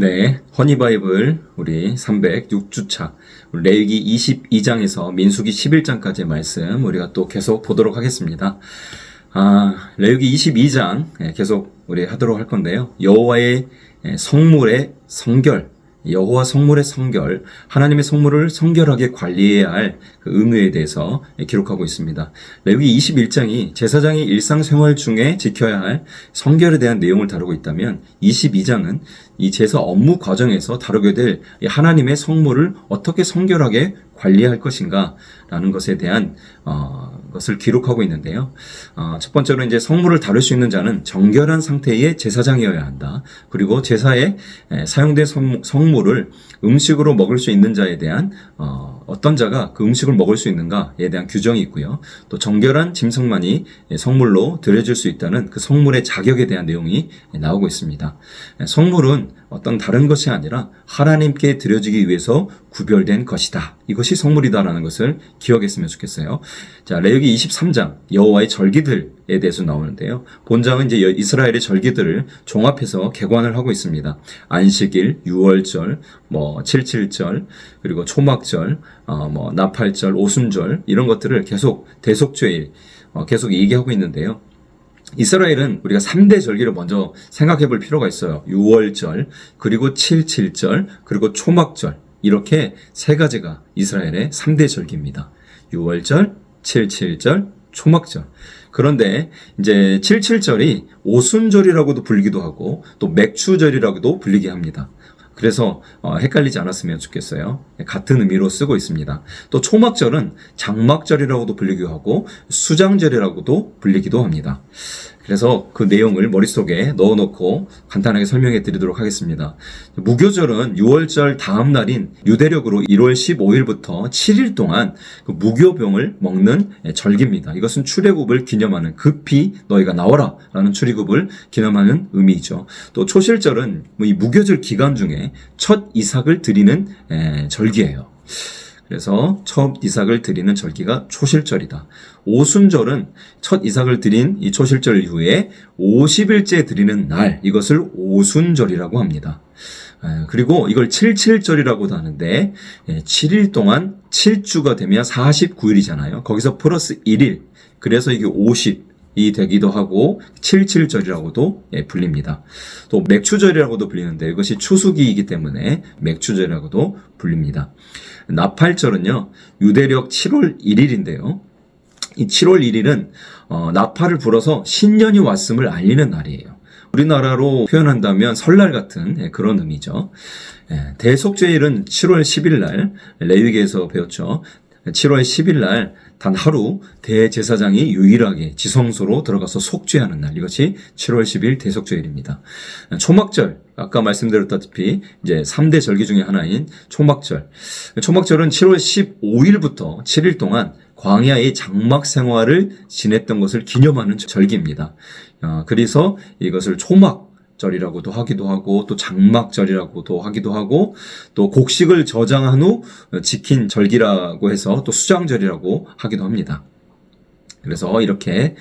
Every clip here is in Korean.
네, 허니바이블 우리 306주차 레위기 22장에서 민수기 11장까지의 말씀 우리가 또 계속 보도록 하겠습니다. 레위기 22장 계속 우리 하도록 할 건데요. 여호와의 성물의 성결, 여호와 성물의 성결, 하나님의 성물을 성결하게 관리해야 할 그 의무에 대해서 기록하고 있습니다. 레위기 21장이 제사장이 일상생활 중에 지켜야 할 성결에 대한 내용을 다루고 있다면 22장은 이 제사 업무 과정에서 다루게 될 하나님의 성물을 어떻게 성결하게 관리할 것인가 라는 것에 대한 것을 기록하고 있는데요. 첫 번째로 이제 성물을 다룰 수 있는 자는 정결한 상태의 제사장이어야 한다. 그리고 제사에 사용된 성물을 음식으로 먹을 수 있는 자에 대한 어떤 자가 그 음식을 먹을 수 있는가에 대한 규정이 있고요. 또 정결한 짐승만이 성물로 드려질 수 있다는 그 성물의 자격에 대한 내용이 나오고 있습니다. 성물은 어떤 다른 것이 아니라 하나님께 드려지기 위해서 구별된 것이다. 이것이 성물이다라는 것을 기억했으면 좋겠어요. 자, 레위기 23장 여호와의 절기들에 대해서 나오는데요. 본장은 이제 이스라엘의 절기들을 종합해서 개관을 하고 있습니다. 안식일, 유월절, 칠칠절, 그리고 초막절, 나팔절, 오순절 이런 것들을 계속 대속죄일 계속 얘기하고 있는데요. 이스라엘은 우리가 3대 절기를 먼저 생각해 볼 필요가 있어요. 6월절, 그리고 7.7절, 그리고 초막절. 이렇게 세 가지가 이스라엘의 3대 절기입니다. 6월절, 7.7절, 초막절. 그런데 이제 7.7절이 오순절이라고도 불리기도 하고 또 맥추절이라고도 불리게 합니다. 그래서 헷갈리지 않았으면 좋겠어요. 같은 의미로 쓰고 있습니다. 또 초막절은 장막절이라고도 불리기도 하고 수장절이라고도 불리기도 합니다. 그래서 그 내용을 머릿속에 넣어놓고 간단하게 설명해 드리도록 하겠습니다. 무교절은 6월절 다음 날인 유대력으로 1월 15일부터 7일 동안 그 무교병을 먹는 절기입니다. 이것은 출애굽을 기념하는 급히 너희가 나와라 라는 출애굽을 기념하는 의미이죠. 또 초실절은 이 무교절 기간 중에 첫 이삭을 드리는 절기예요. 그래서 첫 이삭을 드리는 절기가 초실절이다. 오순절은 첫 이삭을 드린 이 초실절 이후에 50일째 드리는 날, 이것을 오순절이라고 합니다. 그리고 이걸 7.7절이라고도 하는데 7일 동안 7주가 되면 49일이잖아요. 거기서 플러스 1일, 그래서 이게 50이 되기도 하고 7.7절이라고도 불립니다. 또 맥추절이라고도 불리는데 이것이 추수기이기 때문에 맥추절이라고도 불립니다. 나팔절은요, 유대력 7월 1일인데요. 이 7월 1일은 나팔을 불어서 신년이 왔음을 알리는 날이에요. 우리나라로 표현한다면 설날 같은 그런 의미죠. 대속죄일은 7월 10일 날 레위기에서 배웠죠. 7월 10일 날 단 하루 대제사장이 유일하게 지성소로 들어가서 속죄하는 날, 이것이 7월 10일 대속죄일입니다. 초막절, 아까 말씀드렸다시피 이제 3대 절기 중에 하나인 초막절. 초막절은 7월 15일부터 7일 동안 광야의 장막 생활을 지냈던 것을 기념하는 절기입니다. 그래서 이것을 초막절이라고도 하기도 하고 또 장막절이라고도 하기도 하고 또 곡식을 저장한 후 지킨 절기라고 해서 또 수장절이라고 하기도 합니다. 그래서 이렇게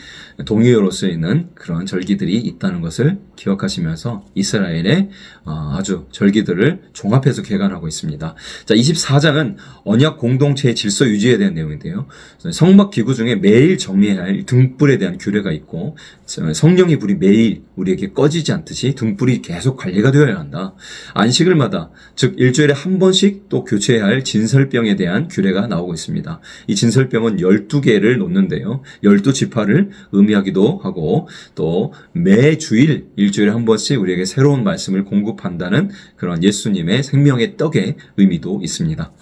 동의어로 쓰이는 그런 절기들이 있다는 것을 기억하시면서 이스라엘의 아주 절기들을 종합해서 개관하고 있습니다. 자, 24장은 언약 공동체의 질서 유지에 대한 내용인데요. 성막 기구 중에 매일 정리해야 할 등불에 대한 규례가 있고 성령의 불이 매일 우리에게 꺼지지 않듯이 등불이 계속 관리가 되어야 한다. 안식일마다, 즉 일주일에 한 번씩 또 교체해야 할 진설병에 대한 규례가 나오고 있습니다. 이 진설병은 12개를 놓는데요. 12지파를 의미하기도 하고 또 매주일 일주일에 한 번씩 우리에게 새로운 말씀을 공급한다는 그런 예수님의 생명의 떡의 의미도 있습니다.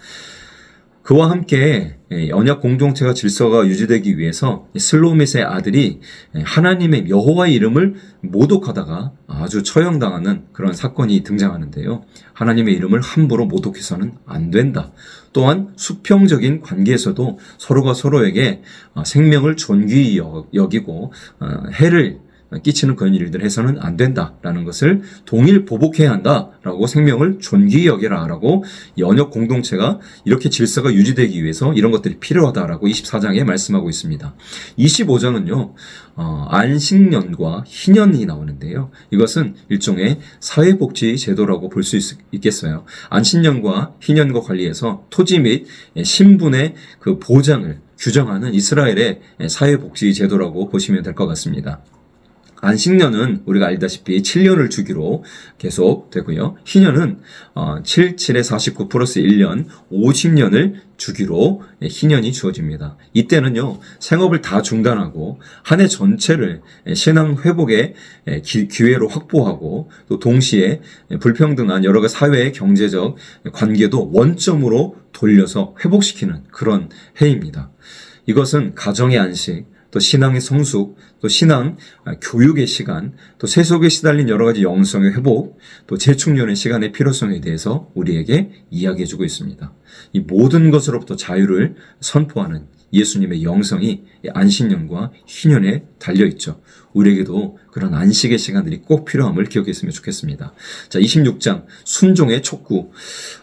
그와 함께 언약 공동체가 질서가 유지되기 위해서 슬로밋의 아들이 하나님의 여호와의 이름을 모독하다가 아주 처형당하는 그런 사건이 등장하는데요. 하나님의 이름을 함부로 모독해서는 안 된다. 또한 수평적인 관계에서도 서로가 서로에게 생명을 존귀히 여기고 해를 끼치는 그런 일들 해서는 안 된다라는 것을 동일 보복해야 한다라고 생명을 존귀히 여겨라라고 언역 공동체가 이렇게 질서가 유지되기 위해서 이런 것들이 필요하다라고 24장에 말씀하고 있습니다. 25장은요. 안식년과 희년이 나오는데요. 이것은 일종의 사회복지 제도라고 볼 수 있겠어요. 안식년과 희년과 관리해서 토지 및 신분의 그 보장을 규정하는 이스라엘의 사회복지 제도라고 보시면 될 것 같습니다. 안식년은 우리가 알다시피 7년을 주기로 계속 되고요. 희년은 7, 7에 49 플러스 1년 50년을 주기로 희년이 주어집니다. 이때는요. 생업을 다 중단하고 한 해 전체를 신앙 회복의 기회로 확보하고 또 동시에 불평등한 여러 가지 사회의 경제적 관계도 원점으로 돌려서 회복시키는 그런 해입니다. 이것은 가정의 안식, 또 신앙의 성숙, 또 신앙 교육의 시간, 또 세속에 시달린 여러 가지 영성의 회복, 또 재충전의 시간의 필요성에 대해서 우리에게 이야기해주고 있습니다. 이 모든 것으로부터 자유를 선포하는 예수님의 영성이 안식년과 희년에 달려있죠. 우리에게도 그런 안식의 시간들이 꼭 필요함을 기억했으면 좋겠습니다. 자, 26장 순종의 촉구.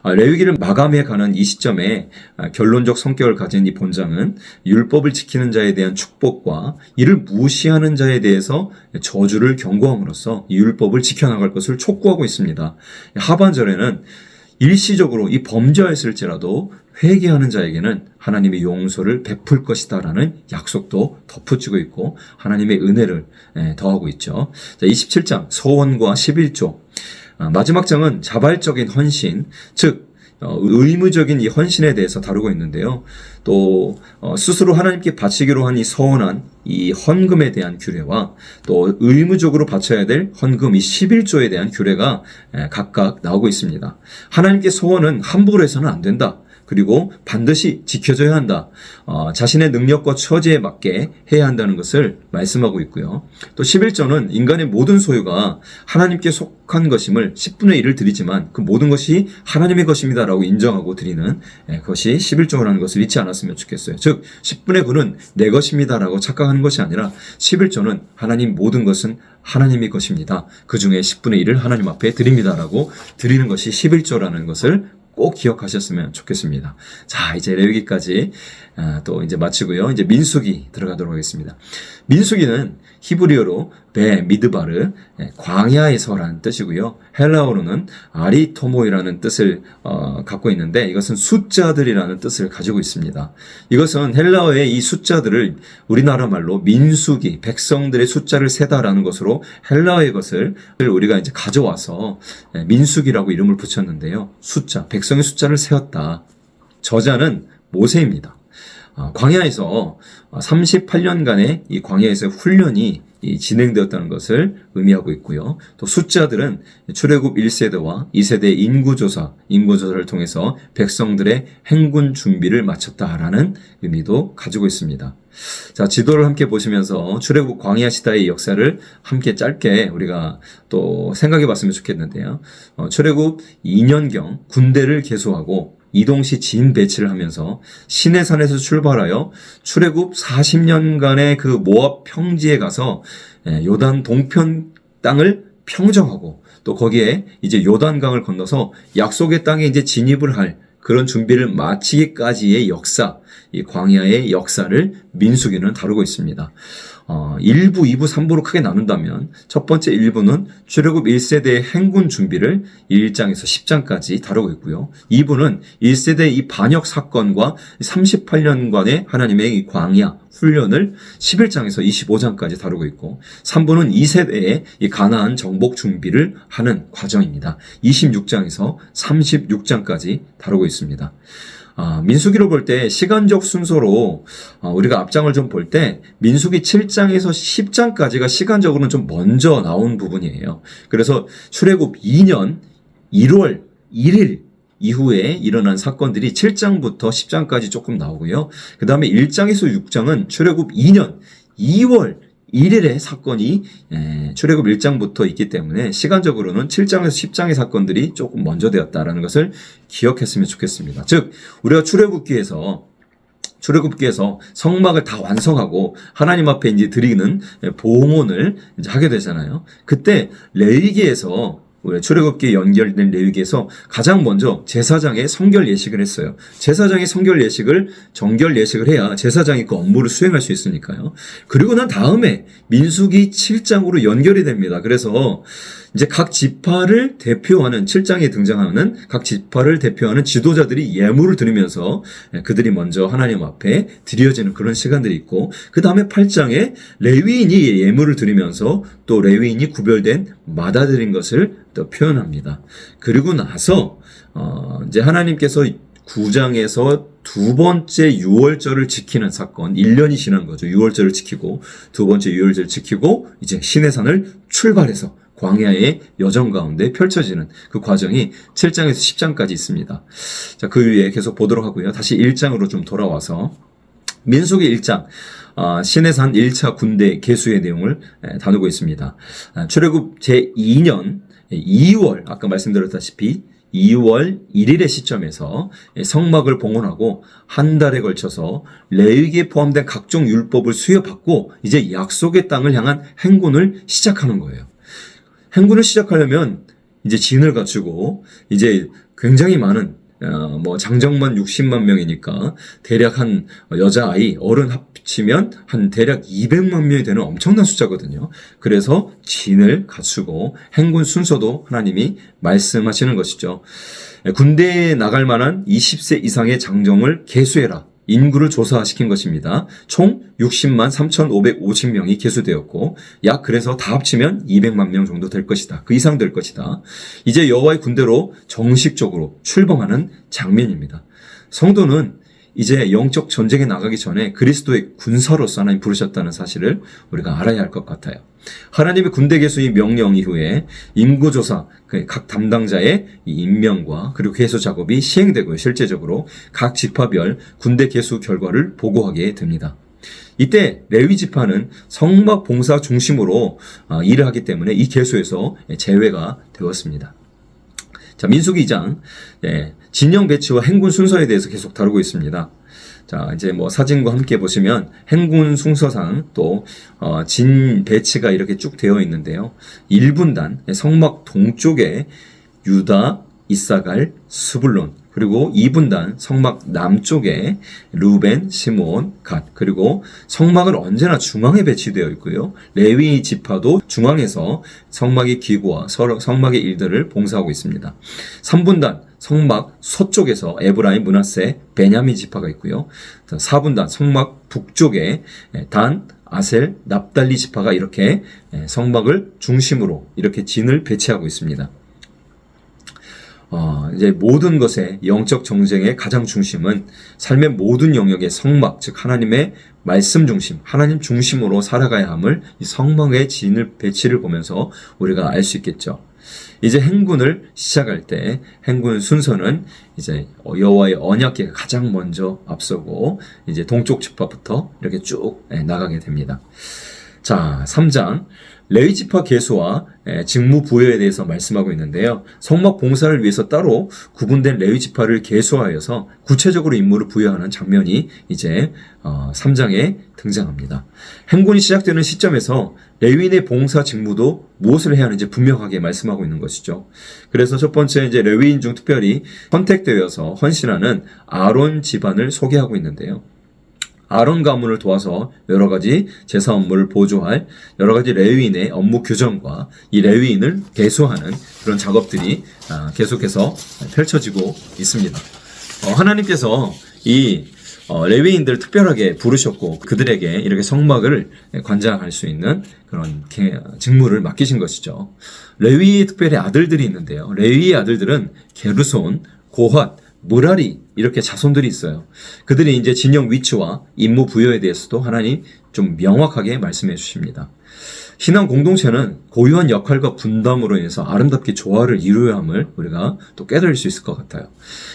레위기를 마감해 가는 이 시점에 결론적 성격을 가진 이 본장은 율법을 지키는 자에 대한 축복과 이를 무시하는 자에 대해서 저주를 경고함으로써 이 율법을 지켜나갈 것을 촉구하고 있습니다. 하반절에는 일시적으로 이 범죄하였을지라도 회개하는 자에게는 하나님의 용서를 베풀 것이다라는 약속도 덧붙이고 있고 하나님의 은혜를 더하고 있죠. 자, 27장 서원과 11조. 마지막 장은 자발적인 헌신, 즉 의무적인 이 헌신에 대해서 다루고 있는데요. 또 스스로 하나님께 바치기로 한 이 서원한 이 헌금에 대한 규례와 또 의무적으로 바쳐야 될 헌금 이 11조에 대한 규례가 각각 나오고 있습니다. 하나님께 서원은 함부로 해서는 안 된다. 그리고 반드시 지켜져야 한다. 자신의 능력과 처지에 맞게 해야 한다는 것을 말씀하고 있고요. 또 11조는 인간의 모든 소유가 하나님께 속한 것임을 10분의 1을 드리지만 그 모든 것이 하나님의 것입니다라고 인정하고 드리는 것이 11조라는 것을 잊지 않았으면 좋겠어요. 즉 10분의 9는 내 것입니다라고 착각하는 것이 아니라 11조는 하나님 모든 것은 하나님의 것입니다. 그 중에 10분의 1을 하나님 앞에 드립니다라고 드리는 것이 11조라는 것을 꼭 기억하셨으면 좋겠습니다. 자, 이제 레위기까지 또 이제 마치고요. 이제 민수기 들어가도록 하겠습니다. 민수기는 히브리어로 미드바르, 광야에서라는 뜻이고요. 헬라어로는 아리토모이라는 뜻을 갖고 있는데 이것은 숫자들이라는 뜻을 가지고 있습니다. 이것은 헬라어의 이 숫자들을 우리나라 말로 민수기, 백성들의 숫자를 세다라는 것으로 헬라어의 것을 우리가 이제 가져와서 민수기라고 이름을 붙였는데요. 숫자, 백성의 숫자를 세웠다. 저자는 모세입니다. 광야에서 38년간의 이 광야에서 훈련이 진행되었다는 것을 의미하고 있고요. 또 숫자들은 출애굽 1세대와 2세대의 인구조사를 통해서 백성들의 행군 준비를 마쳤다라는 의미도 가지고 있습니다. 자, 지도를 함께 보시면서 출애굽 광야 시대의 역사를 함께 짧게 우리가 또 생각해 봤으면 좋겠는데요. 출애굽 2년경 군대를 개소하고 이동시 진 배치를 하면서 시내산에서 출발하여 출애굽 40년간의 그 모압 평지에 가서 요단 동편 땅을 평정하고 또 거기에 이제 요단강을 건너서 약속의 땅에 이제 진입을 할 그런 준비를 마치기까지의 역사, 이 광야의 역사를 민수기는 다루고 있습니다. 1부, 2부, 3부로 크게 나눈다면 첫 번째 1부는 출애굽 1세대의 행군 준비를 1장에서 10장까지 다루고 있고요. 2부는 1세대의 이 반역 사건과 38년간의 하나님의 이 광야 훈련을 11장에서 25장까지 다루고 있고 3부는 2세대의 이 가나안 정복 준비를 하는 과정입니다. 26장에서 36장까지 다루고 있습니다. 민수기로 볼 때 시간적 순서로 우리가 앞장을 좀 볼 때 민수기 7장에서 10장까지가 시간적으로는 좀 먼저 나온 부분이에요. 그래서 출애굽 2년 1월 1일 이후에 일어난 사건들이 7장부터 10장까지 조금 나오고요. 그 다음에 1장에서 6장은 출애굽 2년 2월 1일의 사건이 출애굽 1장부터 있기 때문에 시간적으로는 7장에서 10장의 사건들이 조금 먼저 되었다라는 것을 기억했으면 좋겠습니다. 즉 우리가 출애굽기에서 출애굽기에서 성막을 다 완성하고 하나님 앞에 이제 드리는 봉헌을 이제 하게 되잖아요. 그때 레위기에서 출애굽기에 연결된 레위기에서 가장 먼저 제사장의 성결 예식을 했어요. 제사장이 성결 예식을 정결 예식을 해야 제사장이 그 업무를 수행할 수 있으니까요. 그리고 난 다음에 민수기 7장으로 연결이 됩니다. 그래서 이제 각 지파를 대표하는 7장에 등장하는 각 지파를 대표하는 지도자들이 예물을 드리면서 그들이 먼저 하나님 앞에 드려지는 그런 시간들이 있고, 그 다음에 8장에 레위인이 예물을 드리면서 또 레위인이 구별된 마다 드린 것을 또 표현합니다. 그리고 나서 이제 하나님께서 9장에서 두 번째 유월절을 지키는 사건, 1년이 지난 거죠. 유월절을 지키고 두 번째 유월절을 지키고 이제 시내산을 출발해서 광야의 여정 가운데 펼쳐지는 그 과정이 7장에서 10장까지 있습니다. 자, 그 위에 계속 보도록 하고요. 다시 1장으로 좀 돌아와서 민수기 1장 시내산 1차 군대 개수의 내용을 다루고 있습니다. 출애굽 제2년 2월, 아까 말씀드렸다시피 2월 1일의 시점에서 성막을 봉헌하고 한 달에 걸쳐서 레위기에 포함된 각종 율법을 수여받고 이제 약속의 땅을 향한 행군을 시작하는 거예요. 행군을 시작하려면 이제 진을 갖추고 이제 굉장히 많은 장정만 60만 명이니까 대략 한 여자아이 어른 합치면 한 대략 200만 명이 되는 엄청난 숫자거든요. 그래서 진을 갖추고 행군 순서도 하나님이 말씀하시는 것이죠. 군대에 나갈 만한 20세 이상의 장정을 계수해라. 인구를 조사시킨 것입니다. 총 60만 3,550명이 계수되었고 그래서 다 합치면 200만 명 정도 될 것이다. 그 이상 될 것이다. 이제 여호와의 군대로 정식적으로 출범하는 장면입니다. 성도는 이제 영적 전쟁에 나가기 전에 그리스도의 군사로서 하나님 부르셨다는 사실을 우리가 알아야 할 것 같아요. 하나님의 군대 개수의 명령 이후에 인구조사, 각 담당자의 임명과 그리고 개수 작업이 시행되고요. 실제적으로 각 지파별 군대 개수 결과를 보고하게 됩니다. 이때 레위 지파는 성막 봉사 중심으로 일을 하기 때문에 이 개수에서 제외가 되었습니다. 자, 민수기 2장 진영 배치와 행군 순서에 대해서 계속 다루고 있습니다. 자, 이제 사진과 함께 보시면 행군 순서상 또 진 배치가 이렇게 쭉 되어 있는데요. 1분단 성막 동쪽에 유다, 이사갈, 스불론, 그리고 2분단 성막 남쪽에 루벤, 시므온, 갓, 그리고 성막은 언제나 중앙에 배치되어 있고요. 레위 지파도 중앙에서 성막의 기구와 성막의 일들을 봉사하고 있습니다. 3분단 성막 서쪽에서 에브라임, 므낫세, 베냐민 지파가 있고요. 4분단 성막 북쪽에 단, 아셀, 납달리 지파가 이렇게 성막을 중심으로 이렇게 진을 배치하고 있습니다. 이제 모든 것의 영적 정쟁의 가장 중심은 삶의 모든 영역의 성막, 즉 하나님의 말씀 중심, 하나님 중심으로 살아가야 함을 이 성막의 진을 배치를 보면서 우리가 알 수 있겠죠. 이제 행군을 시작할 때 행군 순서는 이제 여호와의 언약궤가 가장 먼저 앞서고 이제 동쪽 지파부터 이렇게 쭉 나가게 됩니다. 자, 3장 레위 지파 개수와 직무 부여에 대해서 말씀하고 있는데요. 성막 봉사를 위해서 따로 구분된 레위 지파를 개수하여서 구체적으로 임무를 부여하는 장면이 이제 3장에 등장합니다. 행군이 시작되는 시점에서 레위인의 봉사 직무도 무엇을 해야 하는지 분명하게 말씀하고 있는 것이죠. 그래서 첫 번째 이제 레위인 중 특별히 선택되어서 헌신하는 아론 집안을 소개하고 있는데요. 아론 가문을 도와서 여러 가지 제사 업무를 보조할 여러 가지 레위인의 업무 규정과 이 레위인을 개수하는 그런 작업들이 계속해서 펼쳐지고 있습니다. 하나님께서 이 레위인들을 특별하게 부르셨고 그들에게 이렇게 성막을 관장할 수 있는 그런 직무를 맡기신 것이죠. 레위의 특별히 아들들이 있는데요. 레위의 아들들은 게르손, 고핫, 무라리 이렇게 자손들이 있어요. 그들이 이제 진영 위치와 임무 부여에 대해서도 하나님 좀 명확하게 말씀해 주십니다. 신앙 공동체는 고유한 역할과 분담으로 인해서 아름답게 조화를 이루어야 함을 우리가 또 깨달을 수 있을 것 같아요.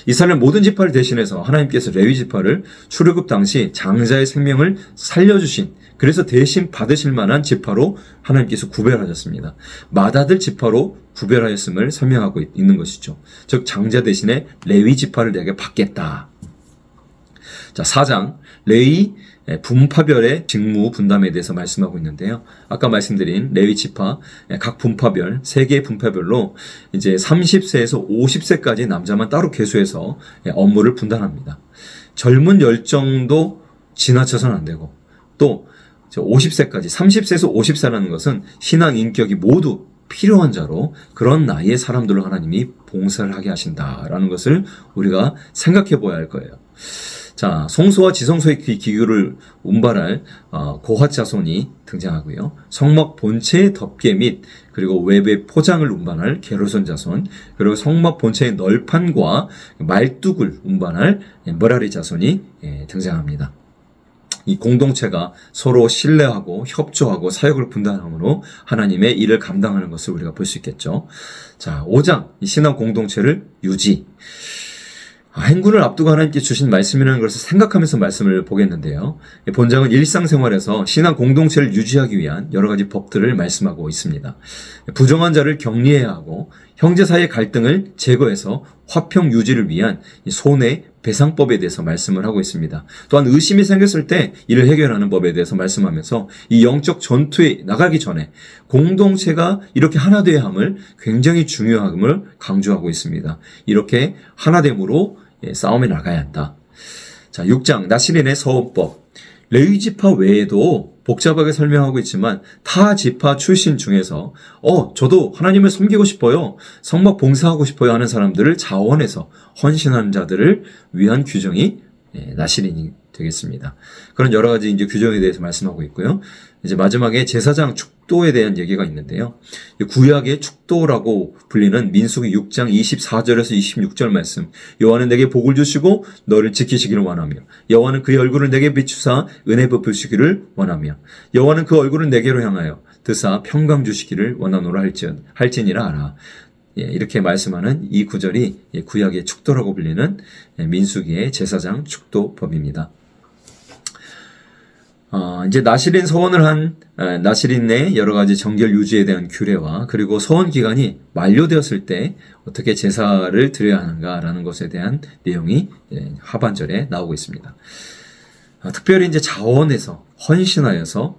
이스라엘 모든 지파를 대신해서 하나님께서 레위 지파를 출애굽 당시 장자의 생명을 살려주신, 그래서 대신 받으실 만한 지파로 하나님께서 구별하셨습니다. 맏아들 지파로 구별하였음을 설명하고 있는 것이죠. 즉 장자 대신에 레위 지파를 내게 받겠다. 자, 4장 레위 분파별의 직무 분담에 대해서 말씀하고 있는데요. 아까 말씀드린 레위 지파 각 분파별 3개의 분파별로 이제 30세에서 50세까지 남자만 따로 계수해서 업무를 분담합니다. 젊은 열정도 지나쳐서는 안 되고 또 50세까지 30세에서 50세라는 것은 신앙 인격이 모두 필요한 자로 그런 나이의 사람들로 하나님이 봉사를 하게 하신다라는 것을 우리가 생각해 보아야 할 거예요. 자, 성소와 지성소의 기구를 운반할 고핫 자손이 등장하고요. 성막 본체의 덮개 및 그리고 외부의 포장을 운반할 게르손 자손, 그리고 성막 본체의 널판과 말뚝을 운반할 머라리 자손이 등장합니다. 이 공동체가 서로 신뢰하고 협조하고 사역을 분담함으로 하나님의 일을 감당하는 것을 우리가 볼 수 있겠죠. 자, 5장 이 신앙 공동체를 유지. 행군을 앞두고 하나님께 주신 말씀이라는 것을 생각하면서 말씀을 보겠는데요. 본장은 일상생활에서 신앙 공동체를 유지하기 위한 여러 가지 법들을 말씀하고 있습니다. 부정한 자를 격리해야 하고 형제 사이의 갈등을 제거해서 화평 유지를 위한 손해 배상법에 대해서 말씀을 하고 있습니다. 또한 의심이 생겼을 때 이를 해결하는 법에 대해서 말씀하면서 이 영적 전투에 나가기 전에 공동체가 이렇게 하나 되어야 함을 굉장히 중요함을 강조하고 있습니다. 이렇게 하나됨으로 싸움에 나가야 한다. 자, 6장 나시린의 서원법. 레위 지파 외에도 복잡하게 설명하고 있지만 타 지파 출신 중에서 저도 하나님을 섬기고 싶어요, 성막 봉사하고 싶어요 하는 사람들을 자원해서 헌신하는 자들을 위한 규정이 나시린이 되겠습니다. 그런 여러 가지 이제 규정에 대해서 말씀하고 있고요. 이제 마지막에 제사장 축도에 대한 얘기가 있는데요. 구약의 축도라고 불리는 민수기 6장 24절에서 26절 말씀. 여호와는 내게 복을 주시고 너를 지키시기를 원하며 여호와는 그의 얼굴을 내게 비추사 은혜 베푸시기를 원하며 여호와는 그 얼굴을 내게로 향하여 드사 평강 주시기를 원하노라 할지니라 알아. 이렇게 말씀하는 이 구절이 구약의 축도라고 불리는 민수기의 제사장 축도법입니다. 이제 나시린 서원을 한 나시린의 여러 가지 정결 유지에 대한 규례와 그리고 서원 기간이 만료되었을 때 어떻게 제사를 드려야 하는가라는 것에 대한 내용이 하반절에 나오고 있습니다. 특별히 이제 자원해서 헌신하여서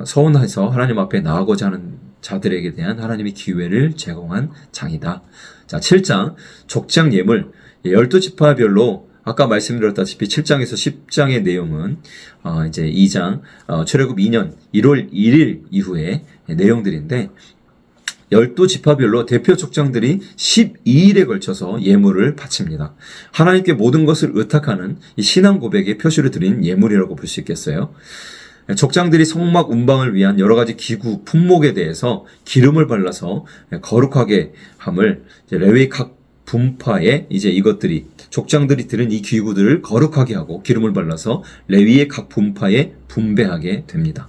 서원해서 하나님 앞에 나아가고자 하는 자들에게 대한 하나님의 기회를 제공한 장이다. 자, 7장 족장 예물 12지파별로 아까 말씀드렸다시피 7장에서 10장의 내용은 이제 2장 출애굽 2년 1월 1일 이후의 내용들인데 12지파별로 대표 족장들이 12일에 걸쳐서 예물을 바칩니다. 하나님께 모든 것을 의탁하는 이 신앙 고백의 표시를 드린 예물이라고 볼 수 있겠어요. 족장들이 성막 운방을 위한 여러 가지 기구, 품목에 대해서 기름을 발라서 거룩하게 함을 레위 각 분파에 이제 이것들이 족장들이 들은 이 기구들을 거룩하게 하고 기름을 발라서 레위의 각 분파에 분배하게 됩니다.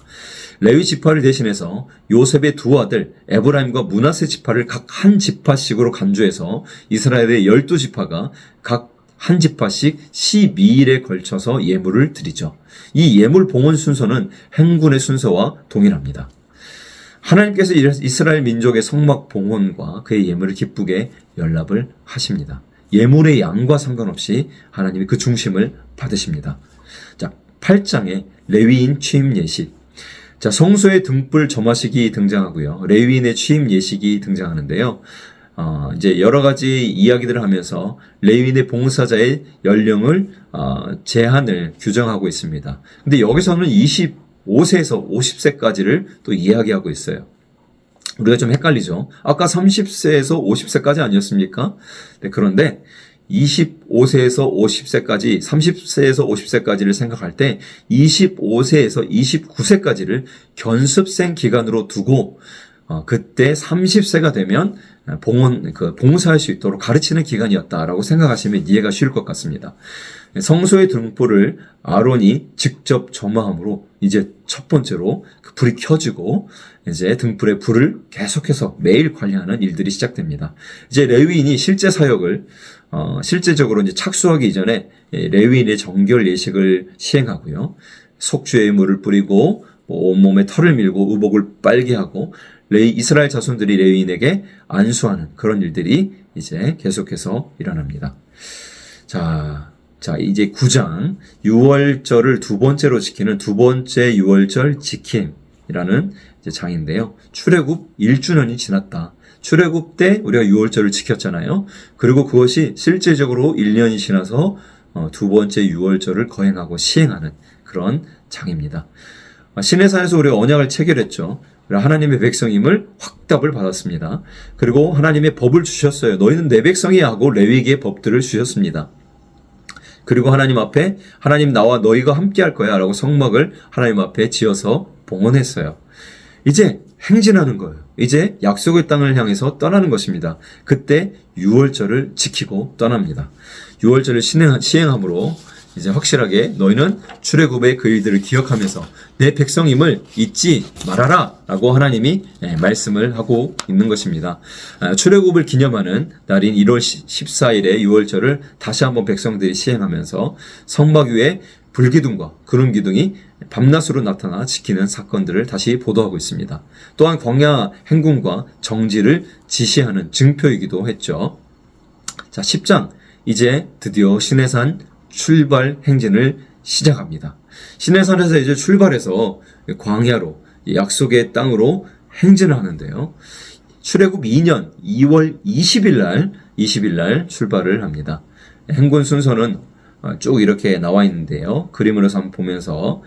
레위 지파를 대신해서 요셉의 두 아들 에브라임과 므낫세 지파를 각 한 지파씩으로 간주해서 이스라엘의 12지파가 각 한 지파씩 12일에 걸쳐서 예물을 드리죠. 이 예물 봉헌 순서는 행군의 순서와 동일합니다. 하나님께서 이스라엘 민족의 성막 봉헌과 그의 예물을 기쁘게 연락을 하십니다. 예물의 양과 상관없이 하나님이 그 중심을 받으십니다. 자, 8장에 레위인 취임 예식. 자, 성소의 등불 점화식이 등장하고요. 레위인의 취임 예식이 등장하는데요. 이제 여러 가지 이야기들을 하면서 레위인의 봉사자의 연령을 제한을 규정하고 있습니다. 근데 여기서는 25세에서 50세까지를 또 이야기하고 있어요. 우리가 좀 헷갈리죠. 아까 30세에서 50세까지 아니었습니까? 네, 그런데 25세에서 50세까지, 30세에서 50세까지를 생각할 때 25세에서 29세까지를 견습생 기간으로 두고 그때 30세가 되면 봉사할 수 있도록 가르치는 기간이었다라고 생각하시면 이해가 쉬울 것 같습니다. 성소의 등불을 아론이 직접 점화함으로 이제 첫 번째로 그 불이 켜지고 이제 등불의 불을 계속해서 매일 관리하는 일들이 시작됩니다. 이제 레위인이 실제 사역을 실제적으로 이제 착수하기 이전에 레위인의 정결 예식을 시행하고요. 속죄의 물을 뿌리고 온몸에 털을 밀고 의복을 빨게 하고 이스라엘 자손들이 레위인에게 안수하는 그런 일들이 이제 계속해서 일어납니다. 자, 자, 이제 9장, 유월절을 두 번째로 지키는 두 번째 유월절 지킴이라는 이제 장인데요. 출애굽 1주년이 지났다. 출애굽 때 우리가 유월절을 지켰잖아요. 그리고 그것이 실질적으로 1년이 지나서 두 번째 유월절을 거행하고 시행하는 그런 장입니다. 시내산에서 우리가 언약을 체결했죠. 하나님의 백성임을 확답을 받았습니다. 그리고 하나님의 법을 주셨어요. 너희는 내 백성이야 하고 레위기의 법들을 주셨습니다. 그리고 하나님 앞에 하나님 나와 너희가 함께 할 거야 라고 성막을 하나님 앞에 지어서 봉헌했어요. 이제 행진하는 거예요. 이제 약속의 땅을 향해서 떠나는 것입니다. 그때 유월절을 지키고 떠납니다. 유월절을 시행함으로 이제 확실하게 너희는 출애굽의 그 일들을 기억하면서 내 백성임을 잊지 말아라 라고 하나님이 말씀을 하고 있는 것입니다. 출애굽을 기념하는 날인 1월 14일의 유월절을 다시 한번 백성들이 시행하면서 성막 위에 불기둥과 구름 기둥이 밤낮으로 나타나 지키는 사건들을 다시 보도하고 있습니다. 또한 광야 행군과 정지를 지시하는 증표이기도 했죠. 자, 10장 이제 드디어 시내산 출발 행진을 시작합니다. 시내산에서 이제 출발해서 광야로 약속의 땅으로 행진을 하는데요. 출애굽 2년 2월 20일 날 출발을 합니다. 행군 순서는 쭉 이렇게 나와 있는데요. 그림으로서 한번 보면서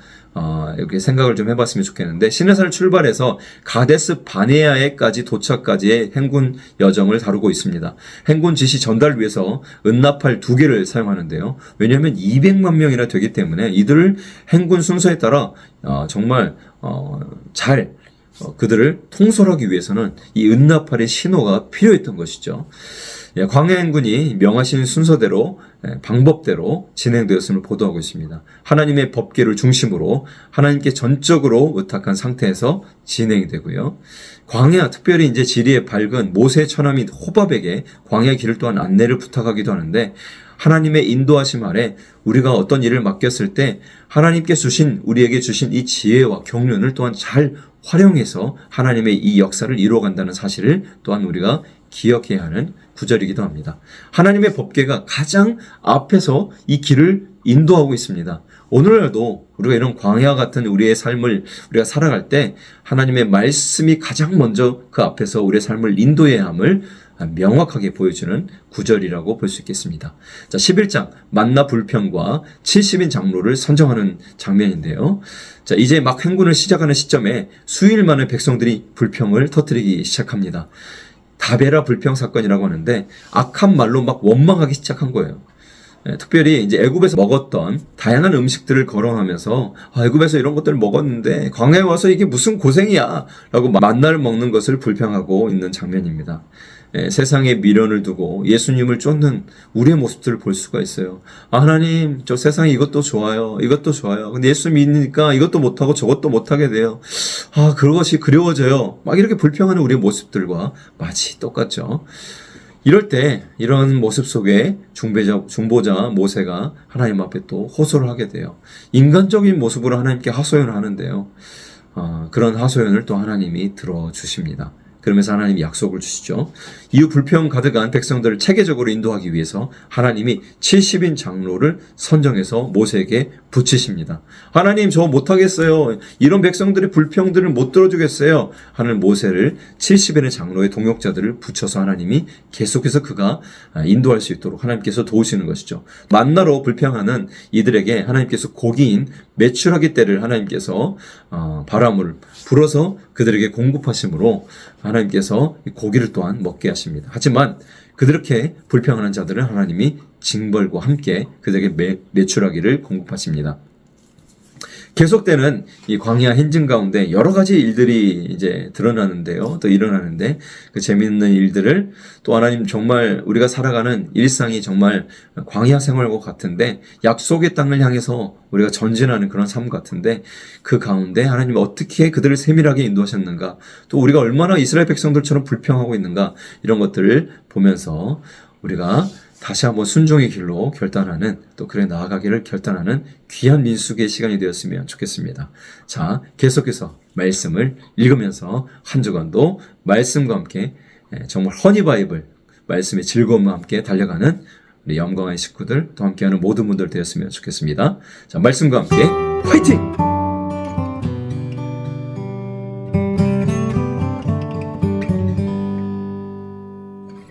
이렇게 생각을 좀 해봤으면 좋겠는데, 시내산을 출발해서 가데스 바네아에까지 도착까지의 행군 여정을 다루고 있습니다. 행군 지시 전달을 위해서 은나팔 2개를 사용하는데요. 왜냐하면 200만 명이나 되기 때문에 이들을 행군 순서에 따라 정말 잘 그들을 통솔하기 위해서는 이 은나팔의 신호가 필요했던 것이죠. 광야 행군이 명하신 순서대로 방법대로 진행되었음을 보도하고 있습니다. 하나님의 법궤를 중심으로 하나님께 전적으로 의탁한 상태에서 진행이 되고요. 광야, 특별히 이제 지리에 밝은 모세 처남인 호밥에게 광야 길을 또한 안내를 부탁하기도 하는데, 하나님의 인도하심 아래 우리가 어떤 일을 맡겼을 때 하나님께 우리에게 주신 이 지혜와 경륜을 또한 잘 활용해서 하나님의 이 역사를 이루어간다는 사실을 또한 우리가 기억해야 하는 구절이기도 합니다. 하나님의 법궤가 가장 앞에서 이 길을 인도하고 있습니다. 오늘날도 우리가 이런 광야 같은 우리의 삶을 우리가 살아갈 때 하나님의 말씀이 가장 먼저 그 앞에서 우리의 삶을 인도해야 함을 명확하게 보여주는 구절이라고 볼 수 있겠습니다. 자, 11장 만나 불평과 70인 장로를 선정하는 장면인데요. 자, 이제 막 행군을 시작하는 시점에 수일 만에 백성들이 불평을 터뜨리기 시작합니다. 다베라 불평 사건이라고 하는데, 악한 말로 막 원망하기 시작한 거예요. 특별히 이제 애굽에서 먹었던 다양한 음식들을 거론하면서 애굽에서 이런 것들을 먹었는데 광야에 와서 이게 무슨 고생이야 라고 만나를 먹는 것을 불평하고 있는 장면입니다. 세상에 미련을 두고 예수님을 쫓는 우리의 모습들을 볼 수가 있어요. 하나님, 저 세상에 이것도 좋아요, 이것도 좋아요. 근데 예수 믿으니까 이것도 못하고 저것도 못하게 돼요. 그것이 그리워져요. 막 이렇게 불평하는 우리의 모습들과 마치 똑같죠. 이럴 때 이런 모습 속에 중보자 모세가 하나님 앞에 또 호소를 하게 돼요. 인간적인 모습으로 하나님께 하소연을 하는데요. 그런 하소연을 또 하나님이 들어주십니다. 그러면서 하나님이 약속을 주시죠. 이후 불평 가득한 백성들을 체계적으로 인도하기 위해서 하나님이 70인 장로를 선정해서 모세에게 붙이십니다. 하나님, 저 못하겠어요. 이런 백성들의 불평들을 못 들어주겠어요 하는 모세를 70인의 장로의 동역자들을 붙여서 하나님이 계속해서 그가 인도할 수 있도록 하나님께서 도우시는 것이죠. 만나로 불평하는 이들에게 하나님께서 고기인 메추라기 떼를 하나님께서 바람을 불어서 그들에게 공급하심으로 하나님께서 고기를 또한 먹게 하십니다. 하지만 그렇게 불평하는 자들은 하나님이 징벌과 함께 그들에게 메추라기를 공급하십니다. 계속되는 이 광야 행진 가운데 여러 가지 일들이 이제 드러나는데요. 또 일어나는데 그 재미있는 일들을 또 하나님 정말 우리가 살아가는 일상이 정말 광야 생활과 같은데 약속의 땅을 향해서 우리가 전진하는 그런 삶 같은데 그 가운데 하나님이 어떻게 그들을 세밀하게 인도하셨는가, 또 우리가 얼마나 이스라엘 백성들처럼 불평하고 있는가, 이런 것들을 보면서 우리가 다시 한번 순종의 길로 결단하는, 또 그래 나아가기를 결단하는 귀한 민수기의 시간이 되었으면 좋겠습니다. 자, 계속해서 말씀을 읽으면서 한 주간도 말씀과 함께 정말 허니 바이블 말씀의 즐거움과 함께 달려가는 우리 영광의 식구들 또 함께하는 모든 분들 되었으면 좋겠습니다. 자, 말씀과 함께 화이팅!